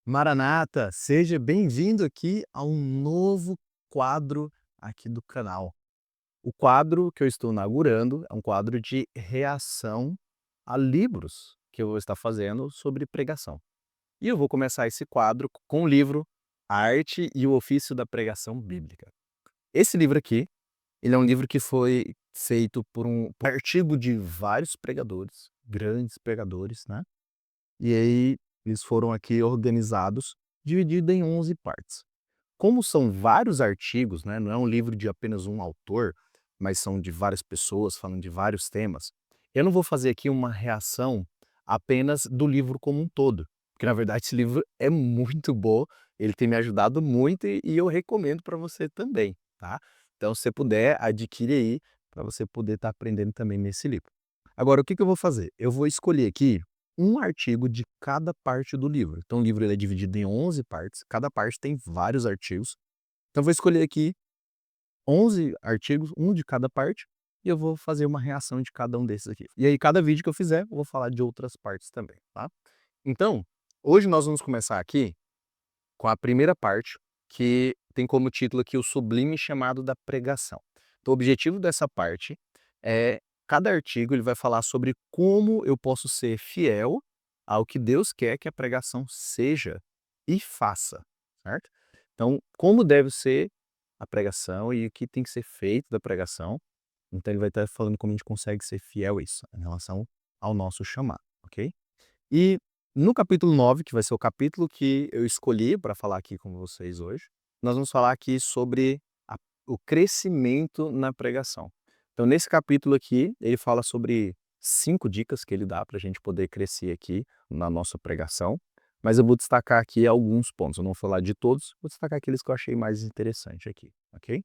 Maranata, seja bem-vindo aqui a um novo quadro aqui do canal. O quadro que eu estou inaugurando é um quadro de reação a livros que eu vou estar fazendo sobre pregação. E eu vou começar esse quadro com o livro A Arte e o Ofício da Pregação Bíblica. Esse livro aqui, ele é um livro que foi feito por artigo de vários pregadores, grandes pregadores, né? E aí eles foram aqui organizados, dividido em 11 partes. Como são vários artigos, né, não é um livro de apenas um autor, mas são de várias pessoas falando de vários temas, eu não vou fazer aqui uma reação apenas do livro como um todo, porque na verdade esse livro é muito bom, ele tem me ajudado muito e eu recomendo para você também, tá? Então se você puder, adquire aí para você poder estar aprendendo também nesse livro. Agora o que que eu vou fazer? Eu vou escolher aqui um artigo de cada parte do livro. Então o livro ele é dividido em 11 partes, cada parte tem vários artigos. Então eu vou escolher aqui 11 artigos, um de cada parte, e eu vou fazer uma reação de cada um desses aqui. E aí cada vídeo que eu fizer, eu vou falar de outras partes também, tá? Então, hoje nós vamos começar aqui com a primeira parte, que tem como título aqui o sublime chamado da pregação. Então o objetivo dessa parte é, cada artigo ele vai falar sobre como eu posso ser fiel ao que Deus quer que a pregação seja e faça, certo? Então, como deve ser a pregação e o que tem que ser feito da pregação. Então ele vai estar falando como a gente consegue ser fiel a isso, em relação ao nosso chamado, ok? E no capítulo 9, que vai ser o capítulo que eu escolhi para falar aqui com vocês hoje, nós vamos falar aqui sobre o crescimento na pregação. Então, nesse capítulo aqui, ele fala sobre 5 dicas que ele dá para a gente poder crescer aqui na nossa pregação, mas eu vou destacar aqui alguns pontos. Eu não vou falar de todos, vou destacar aqueles que eu achei mais interessante aqui, ok?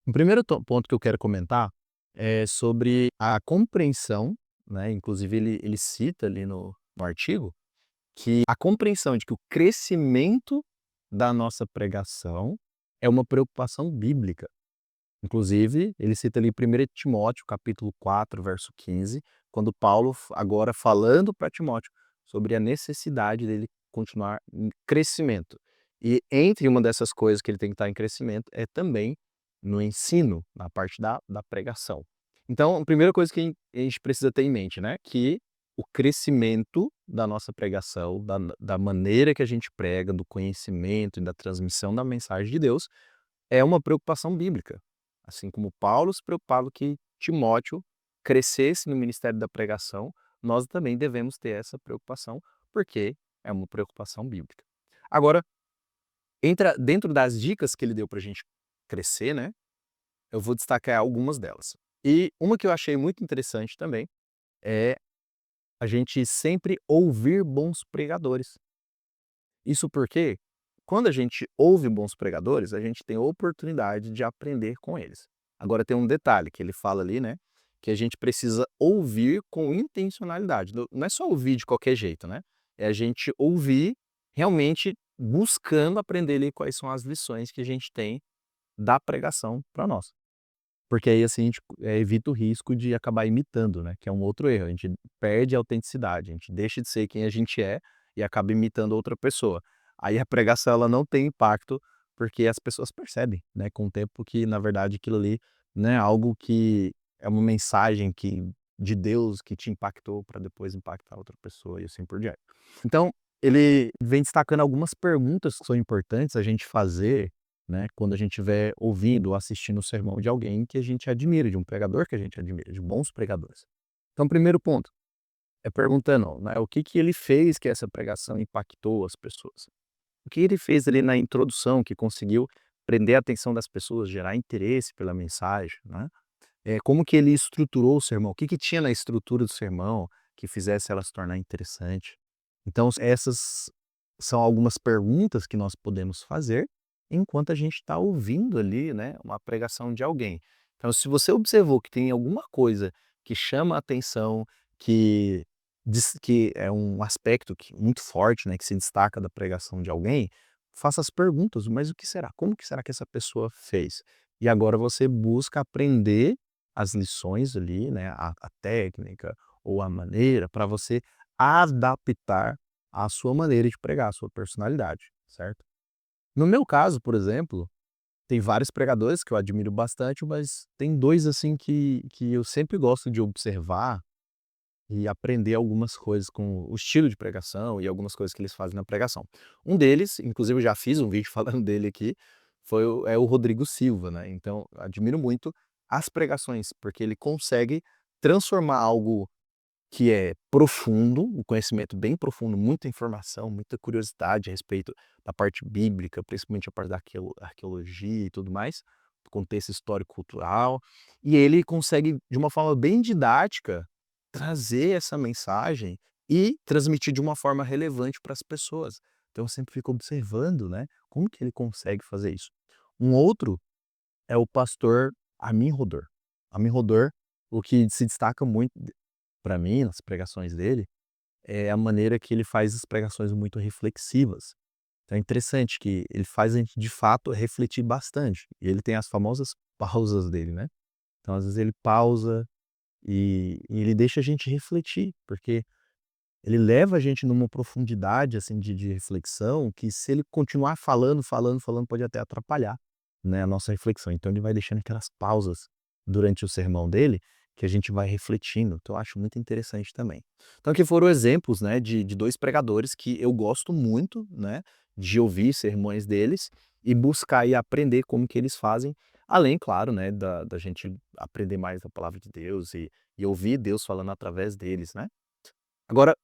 O primeiro ponto que eu quero comentar é sobre a compreensão, né? Inclusive, ele cita ali no artigo que a compreensão de que o crescimento da nossa pregação é uma preocupação bíblica. Inclusive, ele cita ali 1 Timóteo, capítulo 4, verso 15, quando Paulo, agora falando para Timóteo sobre a necessidade dele continuar em crescimento. E entre uma dessas coisas que ele tem que estar em crescimento é também no ensino, na parte da pregação. Então, a primeira coisa que a gente precisa ter em mente, né, que o crescimento da nossa pregação, da maneira que a gente prega, do conhecimento e da transmissão da mensagem de Deus, é uma preocupação bíblica. Assim como Paulo se preocupava que Timóteo crescesse no ministério da pregação, nós também devemos ter essa preocupação, porque é uma preocupação bíblica. Agora, dentro das dicas que ele deu para a gente crescer, né, eu vou destacar algumas delas. E uma que eu achei muito interessante também é a gente sempre ouvir bons pregadores. Isso porque, quando a gente ouve bons pregadores, a gente tem a oportunidade de aprender com eles. Agora tem um detalhe que ele fala ali, né, que a gente precisa ouvir com intencionalidade. Não é só ouvir de qualquer jeito, né? É a gente ouvir realmente buscando aprender ali quais são as lições que a gente tem da pregação para nós. Porque aí assim a gente evita o risco de acabar imitando, né, que é um outro erro. A gente perde a autenticidade, a gente deixa de ser quem a gente é e acaba imitando outra pessoa. Aí a pregação ela não tem impacto, porque as pessoas percebem, né, com o tempo que na verdade aquilo ali, né, algo que é uma mensagem que de Deus que te impactou para depois impactar outra pessoa e assim por diante. Então, ele vem destacando algumas perguntas que são importantes a gente fazer, né, quando a gente estiver ouvindo ou assistindo o sermão de alguém que a gente admira, de um pregador que a gente admira, de bons pregadores. Então, primeiro ponto, é perguntando, né, o que que ele fez que essa pregação impactou as pessoas? O que ele fez ali na introdução que conseguiu prender a atenção das pessoas, gerar interesse pela mensagem, né? Como que ele estruturou o sermão? O que que tinha na estrutura do sermão que fizesse ela se tornar interessante? Então, essas são algumas perguntas que nós podemos fazer enquanto a gente está ouvindo ali, né, uma pregação de alguém. Então, se você observou que tem alguma coisa que chama a atenção, que diz que é um aspecto muito forte, né, que se destaca da pregação de alguém, faça as perguntas, mas o que será? Como que será que essa pessoa fez? E agora você busca aprender as lições ali, né, a técnica ou a maneira para você adaptar a sua maneira de pregar, a sua personalidade, certo? No meu caso, por exemplo, tem vários pregadores que eu admiro bastante, mas tem 2 assim, que eu sempre gosto de observar e aprender algumas coisas com o estilo de pregação e algumas coisas que eles fazem na pregação. Um deles, inclusive eu já fiz um vídeo falando dele aqui, o Rodrigo Silva, né, então eu admiro muito as pregações, porque ele consegue transformar algo que é profundo, um conhecimento bem profundo, muita informação, muita curiosidade a respeito da parte bíblica, principalmente a parte da arqueologia e tudo mais, do contexto histórico-cultural, e ele consegue, de uma forma bem didática, trazer essa mensagem e transmitir de uma forma relevante para as pessoas. Então eu sempre fico observando, né, como que ele consegue fazer isso. Um outro é o pastor Amin Rodor. Amin Rodor, o que se destaca muito para mim, nas pregações dele, é a maneira que ele faz as pregações muito reflexivas. Então é interessante que ele faz a gente, de fato, refletir bastante. E ele tem as famosas pausas dele, né. Então, às vezes, ele pausa e ele deixa a gente refletir, porque ele leva a gente numa profundidade, assim, de reflexão, que se ele continuar falando, falando, falando, pode até atrapalhar, né, a nossa reflexão. Então ele vai deixando aquelas pausas durante o sermão dele, que a gente vai refletindo, então eu acho muito interessante também. Então aqui foram exemplos, né, de 2 pregadores que eu gosto muito, né, de ouvir sermões deles e buscar e aprender como que eles fazem, além, claro, né, da gente aprender mais da palavra de Deus e ouvir Deus falando através deles, né. Agora,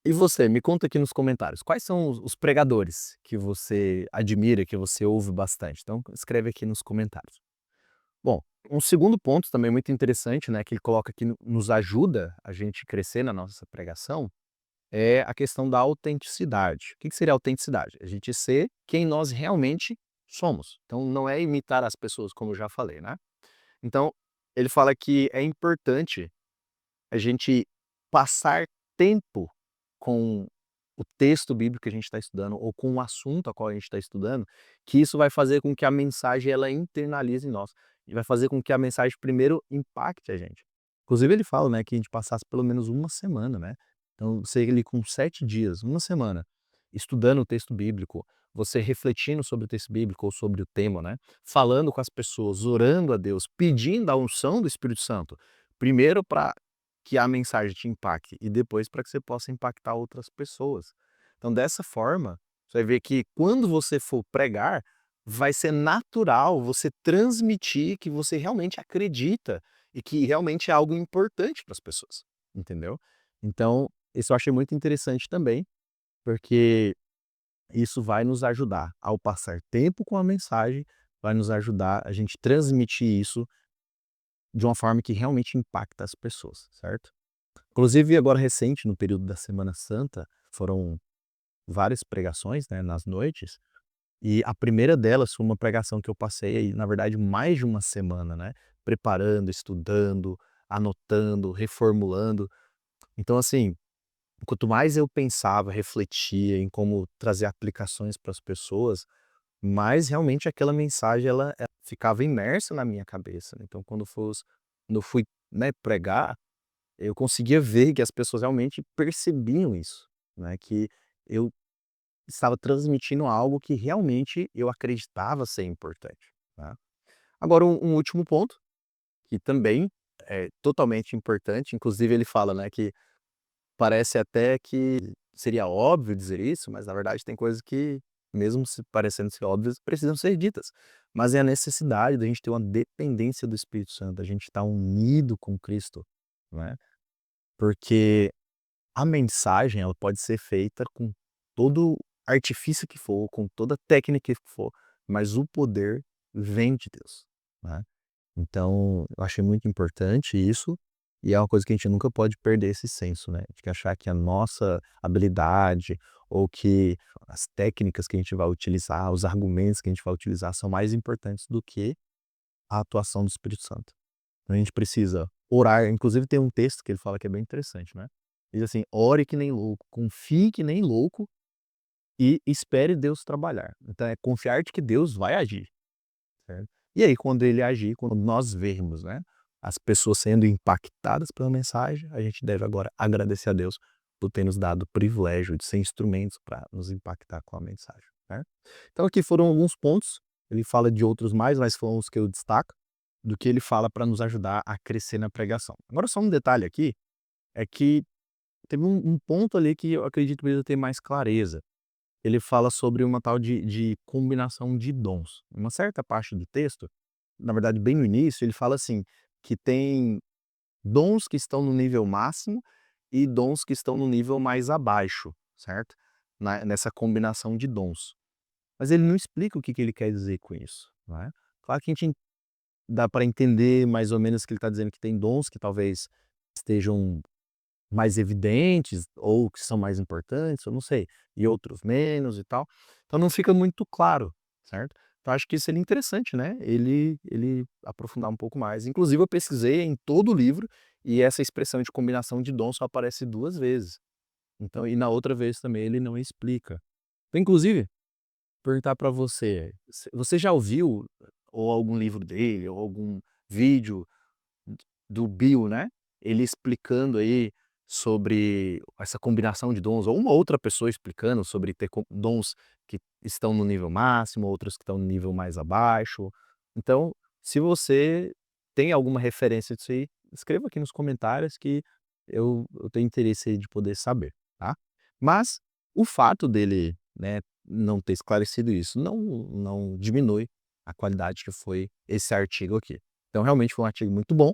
e você? Me conta aqui nos comentários, quais são os pregadores que você admira, que você ouve bastante? Então escreve aqui nos comentários. Bom, um segundo ponto também muito interessante, né, que ele coloca aqui nos ajuda a gente crescer na nossa pregação, é a questão da autenticidade. O que que seria autenticidade? A gente ser quem nós realmente somos. Então não é imitar as pessoas, como eu já falei, né. Então, ele fala que é importante a gente passar tempo com o texto bíblico que a gente está estudando ou com o assunto a qual a gente está estudando, que isso vai fazer com que a mensagem ela internalize em nós, e vai fazer com que a mensagem primeiro impacte a gente. Inclusive ele fala, né, que a gente passasse pelo menos uma semana, né, então você ali com 7 dias, uma semana, estudando o texto bíblico, você refletindo sobre o texto bíblico ou sobre o tema, né, falando com as pessoas, orando a Deus, pedindo a unção do Espírito Santo, primeiro para que a mensagem te impacte e depois para que você possa impactar outras pessoas. Então dessa forma, você vai ver que quando você for pregar, vai ser natural você transmitir que você realmente acredita e que realmente é algo importante para as pessoas, entendeu? Então, isso eu achei muito interessante também, porque isso vai nos ajudar ao passar tempo com a mensagem, vai nos ajudar a gente transmitir isso de uma forma que realmente impacta as pessoas, certo? Inclusive agora recente, no período da Semana Santa, foram várias pregações, né, nas noites, e a primeira delas foi uma pregação que eu passei aí, na verdade, mais de uma semana, né, preparando, estudando, anotando, reformulando. Então assim, quanto mais eu pensava, refletia em como trazer aplicações para as pessoas, mais realmente aquela mensagem ela ficava imersa na minha cabeça, né. Então quando eu fui, né, pregar, eu conseguia ver que as pessoas realmente percebiam isso, né, que eu estava transmitindo algo que realmente eu acreditava ser importante, né. Agora um último ponto, que também é totalmente importante, inclusive ele fala, né, que parece até que seria óbvio dizer isso, mas na verdade tem coisas que, mesmo se parecendo ser óbvias, precisam ser ditas. Mas é a necessidade da gente ter uma dependência do Espírito Santo, a gente estar unido com Cristo, né, porque a mensagem, ela pode ser feita com todo artifício que for, com toda técnica que for, mas o poder vem de Deus, né. Então, eu achei muito importante isso, e é uma coisa que a gente nunca pode perder esse senso, né, de que achar que a nossa habilidade ou que as técnicas que a gente vai utilizar, os argumentos que a gente vai utilizar são mais importantes do que a atuação do Espírito Santo. Então a gente precisa orar, inclusive tem um texto que ele fala que é bem interessante, né. Diz assim: "Ore que nem louco, confie que nem louco e espere Deus trabalhar". Então é confiar de que Deus vai agir, certo. E aí quando ele agir, quando nós vermos, né, as pessoas sendo impactadas pela mensagem, a gente deve agora agradecer a Deus por ter nos dado o privilégio de ser instrumentos para nos impactar com a mensagem, né. Então aqui foram alguns pontos, ele fala de outros mais, mas foram os que eu destaco, do que ele fala para nos ajudar a crescer na pregação. Agora só um detalhe aqui, é que teve um ponto ali que eu acredito que precisa ter mais clareza. Ele fala sobre uma tal de combinação de dons. Uma certa parte do texto, na verdade bem no início, ele fala assim, que tem dons que estão no nível máximo e dons que estão no nível mais abaixo, certo? Nessa combinação de dons. Mas ele não explica o que ele quer dizer com isso, não é? Claro que a gente dá para entender mais ou menos que ele está dizendo que tem dons que talvez estejam mais evidentes ou que são mais importantes, eu não sei, e outros menos e tal. Então não fica muito claro, certo? Então acho que seria interessante, né, ele aprofundar um pouco mais. Inclusive eu pesquisei em todo o livro e essa expressão de combinação de dons só aparece 2 vezes. Então e na outra vez também ele não explica. Então inclusive, perguntar para você, você já ouviu ou algum livro dele ou algum vídeo do Bill, né, ele explicando aí sobre essa combinação de dons, ou uma outra pessoa explicando sobre ter dons que estão no nível máximo, outros que estão no nível mais abaixo. Então, se você tem alguma referência disso aí, escreva aqui nos comentários que eu tenho interesse aí de poder saber, tá. Mas o fato dele, né, não ter esclarecido isso não diminui a qualidade que foi esse artigo aqui. Então realmente foi um artigo muito bom,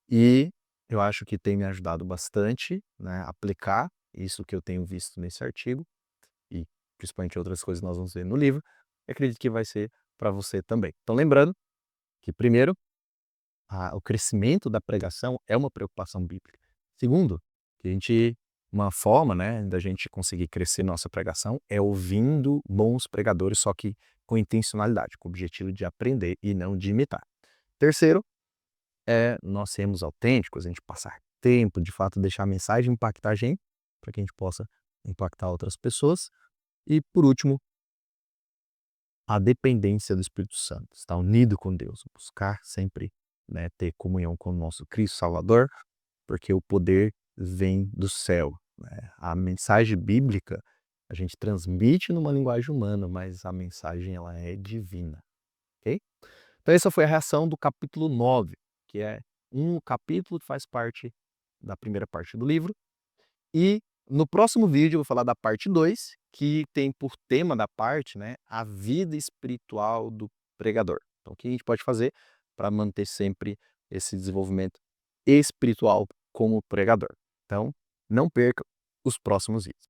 e eu acho que tem me ajudado bastante, né, a aplicar isso que eu tenho visto nesse artigo, e principalmente outras coisas que nós vamos ver no livro, e acredito que vai ser para você também. Então lembrando que primeiro, o crescimento da pregação é uma preocupação bíblica. Segundo, que a gente uma forma, né, da gente conseguir crescer nossa pregação é ouvindo bons pregadores, só que com intencionalidade, com o objetivo de aprender e não de imitar. Terceiro, é nós sermos autênticos, a gente passar tempo, de fato, deixar a mensagem impactar a gente, para que a gente possa impactar outras pessoas. E por último, a dependência do Espírito Santo, estar unido com Deus, buscar sempre, né, ter comunhão com o nosso Cristo Salvador, porque o poder vem do céu, né? A mensagem bíblica a gente transmite numa linguagem humana, mas a mensagem ela é divina, ok? Então essa foi a reação do capítulo 9, que é um capítulo que faz parte da primeira parte do livro. E no próximo vídeo eu vou falar da parte 2, que tem por tema da parte, né, a vida espiritual do pregador. Então o que a gente pode fazer para manter sempre esse desenvolvimento espiritual como pregador. Então não perca os próximos vídeos.